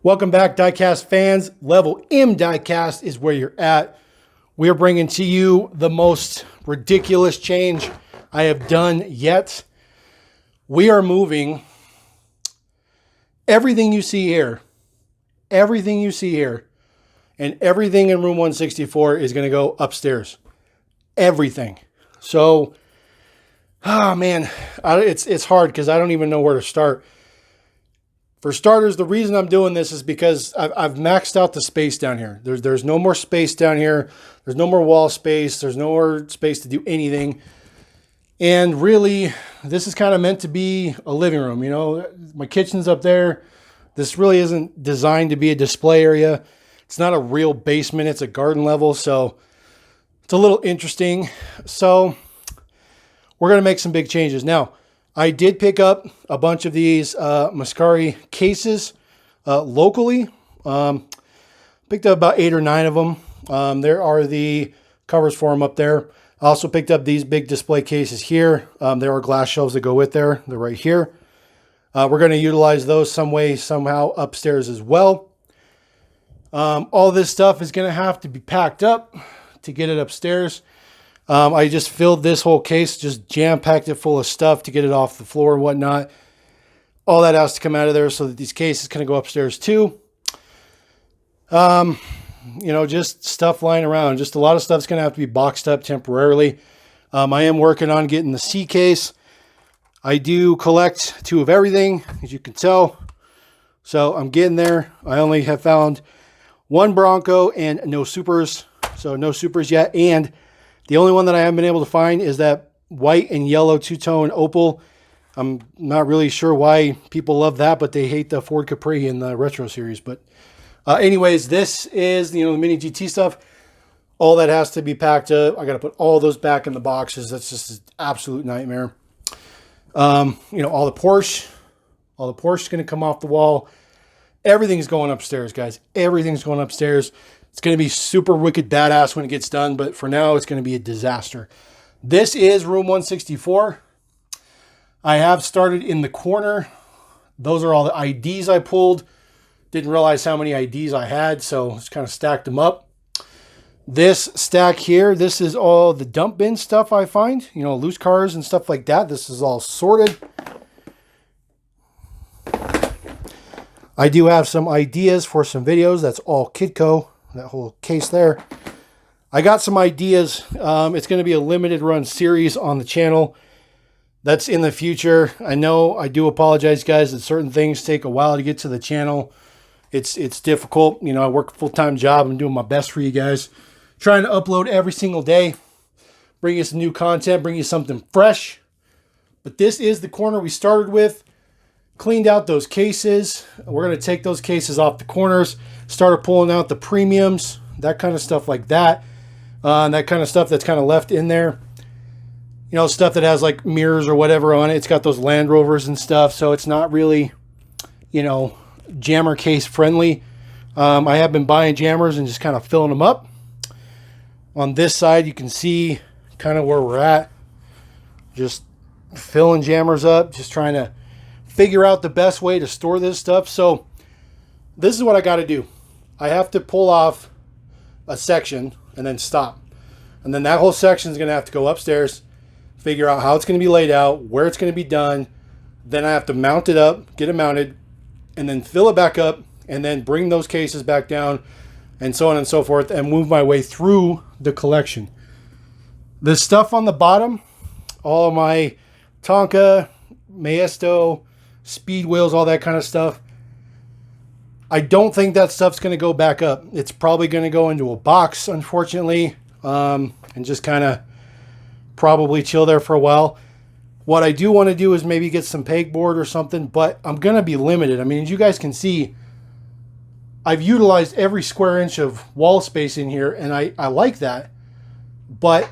Welcome back, diecast fans. LevelMDiecast is where you're at. We are bringing to you the most ridiculous change I have done yet. We are moving everything you see here, and everything in room 164 is going to go upstairs. Everything. So, man, it's hard because I don't even know where to start. For starters, the reason I'm doing this is because I've maxed out the space down here. There's no more space down here. There's no more wall space. There's no more space to do anything. And really, this is kind of meant to be a living room. You know, my kitchen's up there. This really isn't designed to be a display area. It's not a real basement. It's a garden level. So it's a little interesting. So we're going to make some big changes. Now, I did pick up a bunch of these Mascari cases locally. Picked up about 8 or 9 of them. There are the covers for them up there. I also picked up these big display cases here. There are glass shelves that go with there. They're right here. We're going to utilize those some way, somehow upstairs as well. All this stuff is going to have to be packed up to get it upstairs. I just filled this whole case, just jam-packed it full of stuff to get it off the floor and whatnot. All that has to come out of there so that these cases can go upstairs too. You know, just stuff lying around. Just a lot of stuff's going to have to be boxed up temporarily. I am working on getting the C case. I do collect 2 of everything, as you can tell. So I'm getting there. I only have found 1 Bronco and no Supers. So no Supers yet. And the only one that I haven't been able to find is that white and yellow two-tone opal. I'm not really sure why people love that, but they hate the Ford Capri in the Retro series. But anyways, this is, you know, the mini GT stuff. All that has to be packed up. I got to put all those back in the boxes. That's just an absolute nightmare. You know, all the Porsche is going to come off the wall. Everything's going upstairs, guys. Everything's going upstairs. It's going to be super wicked badass when it gets done, but for now, it's going to be a disaster. This is room 164. I have started in the corner. Those are all the IDs I pulled. Didn't realize how many IDs I had, so just kind of stacked them up. This stack here, this is all the dump bin stuff I find. You know, loose cars and stuff like that. This is all sorted. I do have some ideas for some videos. That's all Kidco. That whole case there. I got some ideas. It's going to be a limited run series on the channel. That's in the future. I know I do apologize, guys, that certain things take a while to get to the channel. It's difficult. You know, I work a full-time job. I'm doing my best for you guys. Trying to upload every single day. Bring you some new content. Bring you something fresh. But this is the corner we started with. Cleaned out those cases. We're going to take those cases off the corners. Started pulling out the premiums, that kind of stuff like that. And that kind of stuff that's kind of left in there. You know, stuff that has like mirrors or whatever on it. It's got those Land Rovers and stuff. So it's not really, you know, jammer case friendly. I have been buying jammers and just kind of filling them up. On this side, you can see kind of where we're at. Just filling jammers up. Just trying to figure out the best way to store this stuff. So this is what I got to do. I have to pull off a section and then stop. And then that whole section is going to have to go upstairs, figure out how it's going to be laid out, where it's going to be done. Then I have to mount it up, get it mounted, and then fill it back up, and then bring those cases back down, and so on and so forth, and move my way through the collection. The stuff on the bottom, all my Tonka, Maesto, speed wheels, all that kind of stuff, I don't think that stuff's going to go back up. It's probably going to go into a box, unfortunately, and just kind of probably chill there for a while. What I do want to do is maybe get some pegboard or something, but I'm going to be limited. I mean, as you guys can see, I've utilized every square inch of wall space in here, and I like that, but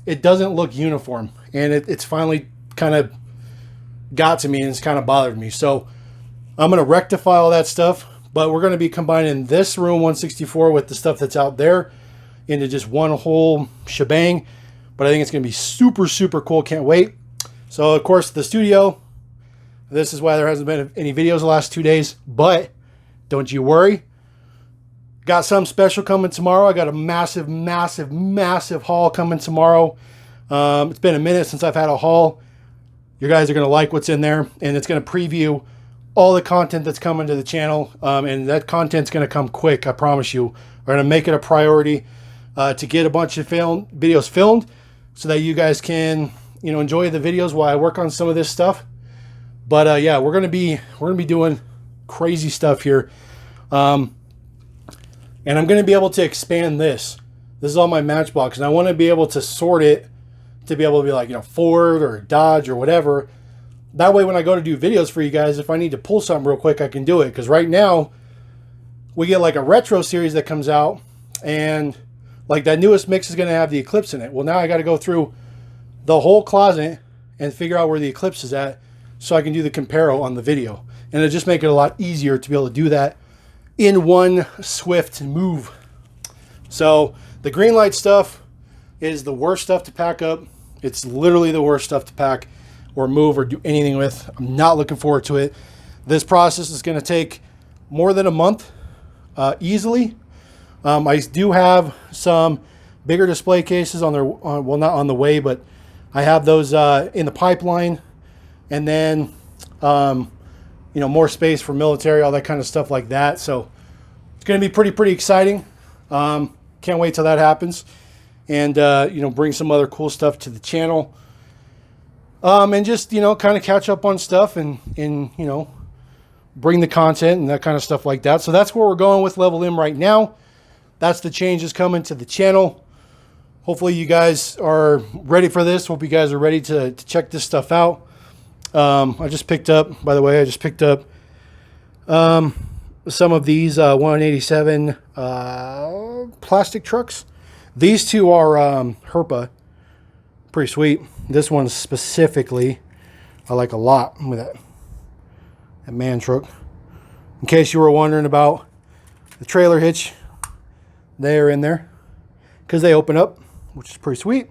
it doesn't look uniform, and it's finally kind of got to me, and it's kind of bothered me. So I'm going to rectify all that stuff. But we're going to be combining this room 164 with the stuff that's out there into just one whole shebang. But I think it's going to be super, super cool. Can't wait. So, of course, the studio. This is why there hasn't been any videos the last 2 days. But don't you worry. Got something special coming tomorrow. I got a massive, massive, massive haul coming tomorrow. It's been a minute since I've had a haul. You guys are going to like what's in there, and it's going to preview all the content that's coming to the channel, and that content's going to come quick, I promise you. We're going to make it a priority to get a bunch of videos filmed so that you guys can, you know, enjoy the videos while I work on some of this stuff. But yeah, we're going to be doing crazy stuff here. And I'm going to be able to expand this. This is all my Matchbox, and I want to be able to sort it to be able to be like, you know, Ford or Dodge or whatever. That way when I go to do videos for you guys, if I need to pull something real quick, I can do it. Because right now, we get like a retro series that comes out, and like that newest mix is going to have the Eclipse in it. Well, now I got to go through the whole closet and figure out where the Eclipse is at so I can do the comparo on the video. And it'll just make it a lot easier to be able to do that in one swift move. So the green light stuff is the worst stuff to pack up. It's literally the worst stuff to pack or move or do anything with. I'm not looking forward to it. This process is going to take more than a month easily. I do have some bigger display cases on their, well, not on the way, but I have those in the pipeline. And then you know, more space for military, all that kind of stuff like that. So it's going to be pretty exciting. Can't wait till that happens, and you know, bring some other cool stuff to the channel, and just, you know, kind of catch up on stuff and you know, bring the content and that kind of stuff like that. So that's where we're going with Level M right now. That's the changes coming to the channel. Hopefully you guys are ready for this. Hope you guys are ready to check this stuff out. I just picked up, by the way, some of these 187 plastic trucks. These two are Herpa. Pretty sweet. This one specifically I like a lot. Look at that man truck. In case you were wondering about the trailer hitch, they are in there because they open up, which is pretty sweet.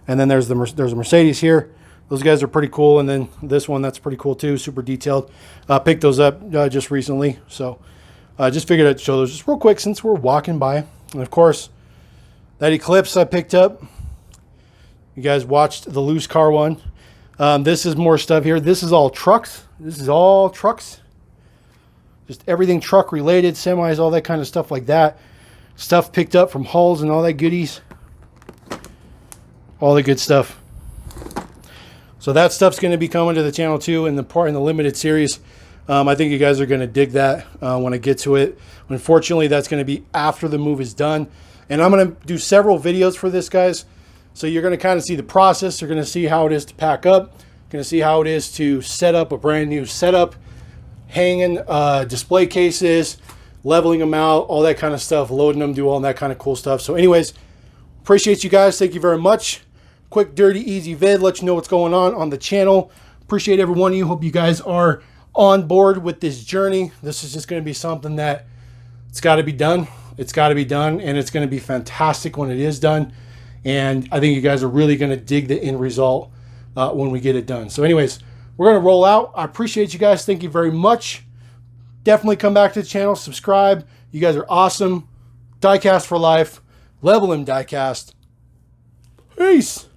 And then there's a Mercedes here. Those guys are pretty cool. And then this one, that's pretty cool too. Super detailed. Picked those up just recently. So I just figured I'd show those just real quick since we're walking by. And of course, that Eclipse I picked up. You guys watched the loose car one. This is more stuff here. This is all trucks. This is all trucks. Just everything truck related, semis, all that kind of stuff like that. Stuff picked up from hauls and all that goodies. All the good stuff. So that stuff's going to be coming to the channel too in the limited series. I think you guys are going to dig that when I get to it. Unfortunately, that's going to be after the move is done. And I'm going to do several videos for this, guys. So you're going to kind of see the process. You're going to see how it is to pack up. You're going to see how it is to set up a brand new setup, hanging display cases, leveling them out, all that kind of stuff, loading them, do all that kind of cool stuff. So anyways, appreciate you guys. Thank you very much. Quick, dirty, easy vid. Let you know what's going on the channel. Appreciate every one of you. Hope you guys are on board with this journey. This is just going to be something that it's got to be done. It's got to be done, and it's going to be fantastic when it is done. And I think you guys are really going to dig the end result when we get it done. So anyways, we're going to roll out. I appreciate you guys. Thank you very much. Definitely come back to the channel. Subscribe. You guys are awesome. Diecast for life. LevelMDiecast. Peace.